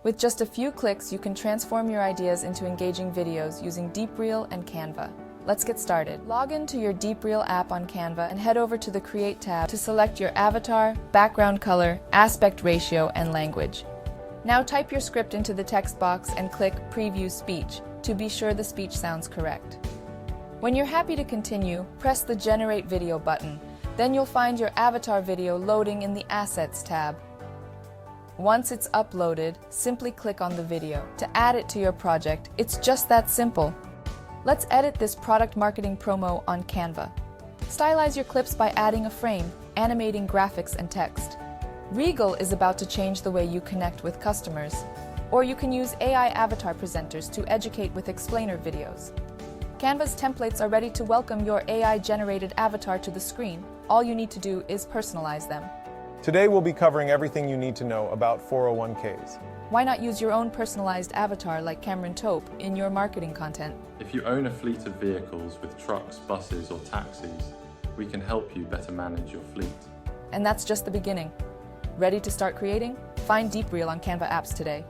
With just a few clicks, you can transform your ideas into engaging videos using DeepReel and Canva. Let's get started. Log into your DeepReel app on Canva and head over to the Create tab to select your avatar, background color, aspect ratio, and language. Now type your script into the text box and click Preview Speech to be sure the speech sounds correct. When you're happy to continue, press the Generate Video button. Then you'll find your avatar video loading in the Assets tab. Once it's uploaded, simply click on the video to add it to your project. It's just that simple. Let's edit this product marketing promo on Canva. Stylize your clips by adding a frame, animating graphics and text. Regal is about to change the way you connect with customers. Or you can use AI avatar presenters to educate with explainer videos. Canva's templates are ready to welcome your AI-generated avatar to the screen. All you need to do is personalize them. Today we'll be covering everything you need to know about 401ks. Why not use your own personalized avatar like Cameron Tope in your marketing content? If you own a fleet of vehicles with trucks, buses, or taxis, we can help you better manage your fleet. And that's just the beginning. Ready to start creating? Find DeepReel on Canva apps today.